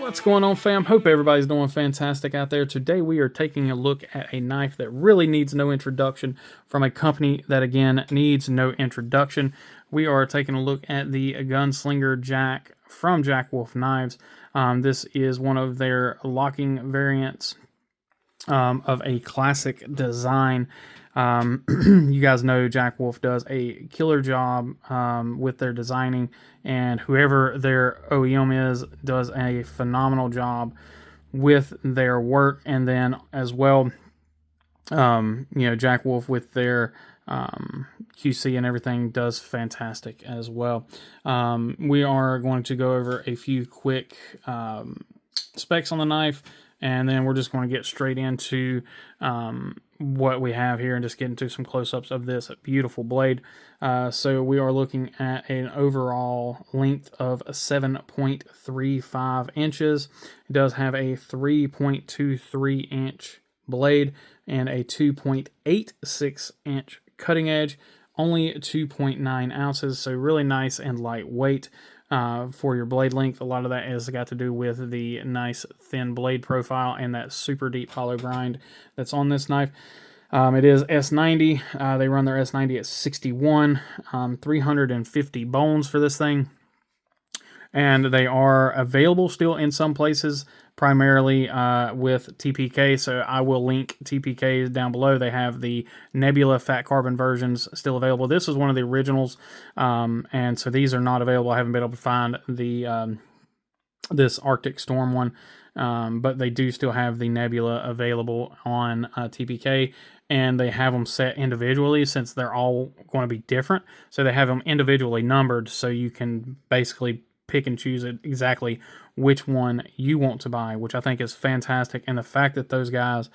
What's going on, fam? Hope everybody's doing fantastic out there. Today we are taking a look at a knife that really needs no introduction from a company that, again, needs no introduction. We are taking a look at the Gunslinger Jack from Jack Wolf Knives. This is one of their locking variants of a classic design. You guys know Jack Wolf does a killer job with their designing, and whoever their OEM is does a phenomenal job with their work. And then as well, Jack Wolf with their QC and everything does fantastic as well. We are going to go over a few quick specs on the knife, and then we're just going to get straight into what we have here and just get into some close-ups of this beautiful blade. So we are looking at an overall length of 7.35 inches. It does have a 3.23 inch blade and a 2.86 inch cutting edge, only 2.9 ounces, so really nice and lightweight. For your blade length. A lot of that has got to do with the nice thin blade profile and that super deep hollow grind that's on this knife. It is S90. They run their S90 at 61, 350 bones for this thing. And they are available still in some places, primarily with TPK. So I will link TPK down below. They have the Nebula fat carbon versions still available. This is one of the originals, and so these are not available. I haven't been able to find the this Arctic Storm one, but they do still have the Nebula available on TPK. And they have them set individually since they're all going to be different. So they have them individually numbered, so you can basically pick and choose exactly which one you want to buy, which I think is fantastic. And the fact that those guys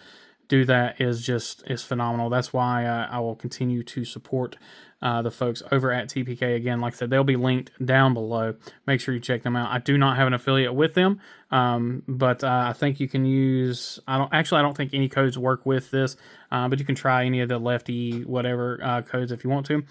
do that is phenomenal. That's why I will continue to support the folks over at TPK. Again, like I said, they'll be linked down below. Make sure you check them out. I do not have an affiliate with them, but I think you can use. I don't think any codes work with this, but you can try any of the lefty whatever codes if you want to.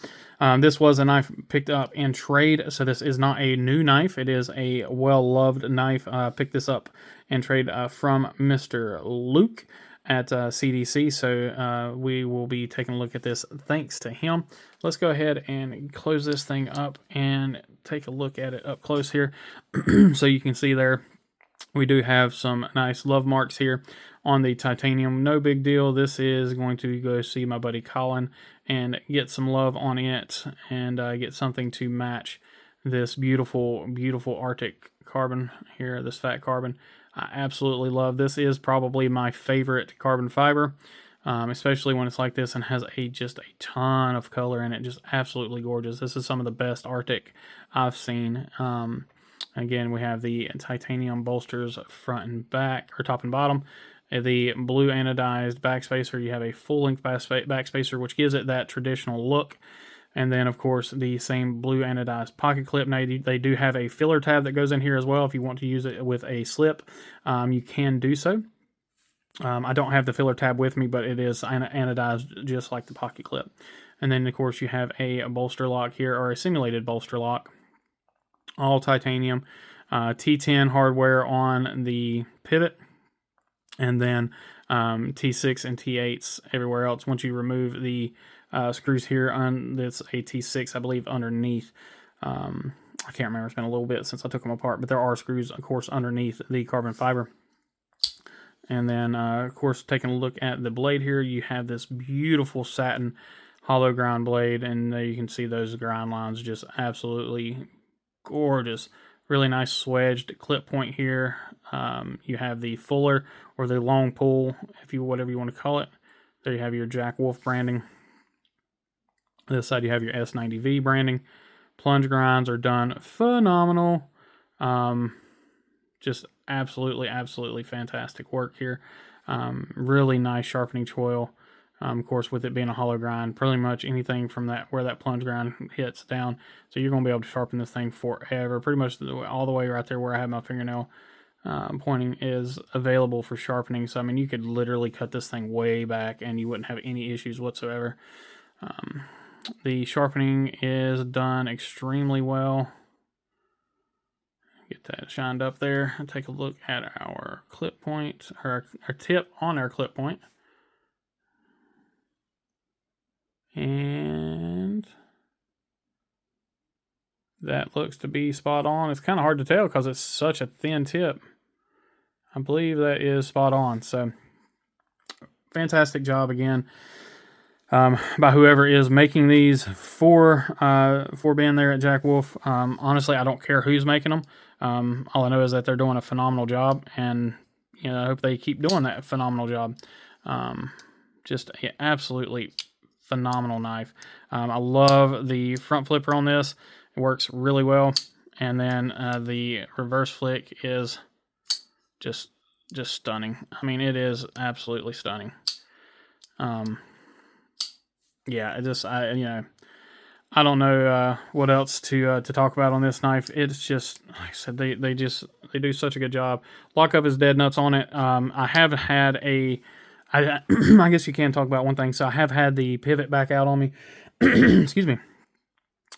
This was a knife picked up in trade, so this is not a new knife. It is a well-loved knife. Picked this up in trade from Mr. Luke at CDC, so we will be taking a look at this thanks to him. Let's go ahead and close this thing up and take a look at it up close here. So you can see there we do have some nice love marks here on the titanium. No big deal. This is going to go see my buddy Colin and get some love on it and get something to match this beautiful, beautiful Arctic carbon here, this fat carbon. I absolutely love this. Is probably my favorite carbon fiber, especially when it's like this and has just a ton of color in it. Just absolutely gorgeous. This is some of the best Arctic I've seen. Again, we have the titanium bolsters front and back, or top and bottom. The blue anodized backspacer. You have a full-length backspacer, which gives it that traditional look. And then, of course, the same blue anodized pocket clip. Now, they do have a filler tab that goes in here as well. If you want to use it with a slip, you can do so. I don't have the filler tab with me, but it is anodized just like the pocket clip. And then, of course, you have a bolster lock here, or a simulated bolster lock. All titanium. T10 hardware on the pivot. And then T6 and T8s everywhere else. Once you remove the screws here on this a T6, I believe, underneath. I can't remember. It's been a little bit since I took them apart, but there are screws, of course, underneath the carbon fiber. And then, of course, taking a look at the blade here, you have this beautiful satin hollow grind blade, and you can see those grind lines just absolutely gorgeous. Really nice swedged clip point here. You have the fuller or the long pull, whatever you want to call it. There you have your Jack Wolf branding. This side you have your S90V branding. Plunge grinds are done phenomenal. Just absolutely, absolutely fantastic work here. Really nice sharpening choil. Of course, with it being a hollow grind, pretty much anything from where that plunge grind hits down. So you're going to be able to sharpen this thing forever. Pretty much all the way right there where I have my fingernail pointing is available for sharpening. So, I mean, you could literally cut this thing way back and you wouldn't have any issues whatsoever. The sharpening is done extremely well. Get that shined up there and take a look at our clip point, or our tip on our clip point. And that looks to be spot on. It's kind of hard to tell because it's such a thin tip. I believe that is spot on. So fantastic job again by whoever is making these for Ben there at Jack Wolf. Honestly, I don't care who's making them. All I know is that they're doing a phenomenal job, and I hope they keep doing that phenomenal job. Just absolutely phenomenal knife. I love the front flipper on this. It works really well, and then the reverse flick is just stunning. I mean, it is absolutely stunning. Yeah, I don't know what else to talk about on this knife. It's just, like I said, they do such a good job. Lockup is dead nuts on it. I have had I guess you can talk about one thing. So I have had the pivot back out on me. Excuse me.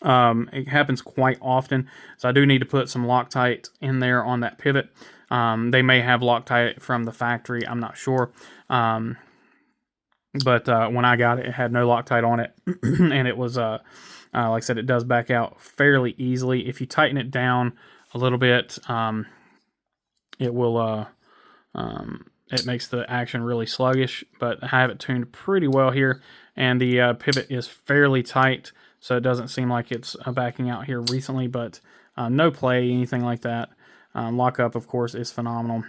It happens quite often, so I do need to put some Loctite in there on that pivot. They may have Loctite from the factory, I'm not sure. But when I got it, it had no Loctite on it, and it was, like I said, it does back out fairly easily. If you tighten it down a little bit, it will, it makes the action really sluggish, but I have it tuned pretty well here, and the pivot is fairly tight, so it doesn't seem like it's backing out here recently, but no play, anything like that. Lockup, of course, is phenomenal.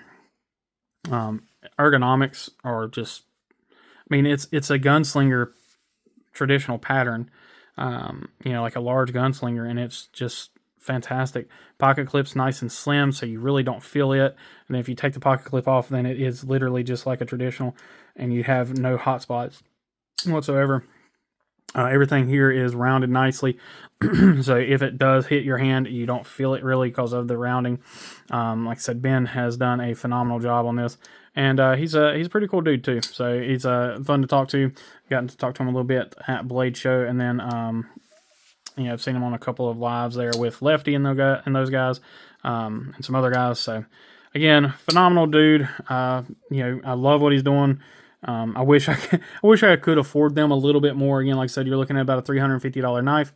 Ergonomics are just, I mean, it's a Gunslinger traditional pattern, like a large Gunslinger, and it's just fantastic. Pocket clip's nice and slim, so you really don't feel it. And if you take the pocket clip off, then it is literally just like a traditional, and you have no hot spots whatsoever. Everything here is rounded nicely, so if it does hit your hand, you don't feel it really because of the rounding. Like I said, Ben has done a phenomenal job on this, and he's a pretty cool dude too. So he's fun to talk to. Gotten to talk to him a little bit at Blade Show, and then I've seen him on a couple of lives there with Lefty and those guys, and some other guys. So again, phenomenal dude. I love what he's doing. I wish I could afford them a little bit more. Again, like I said, you're looking at about a $350 knife.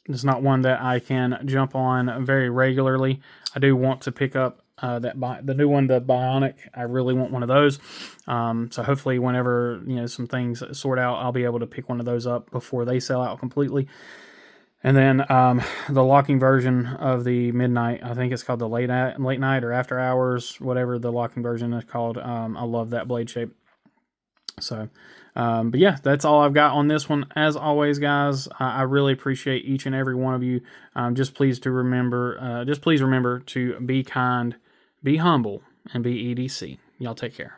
It's not one that I can jump on very regularly. I do want to pick up the new one, the Bionic. I really want one of those. So hopefully whenever some things sort out, I'll be able to pick one of those up before they sell out completely. And then the locking version of the Midnight, I think it's called the late night or after hours, whatever the locking version is called. I love that blade shape. So, but yeah, that's all I've got on this one. As always, guys, I really appreciate each and every one of you. Just please remember to be kind, be humble, and be EDC. Y'all take care.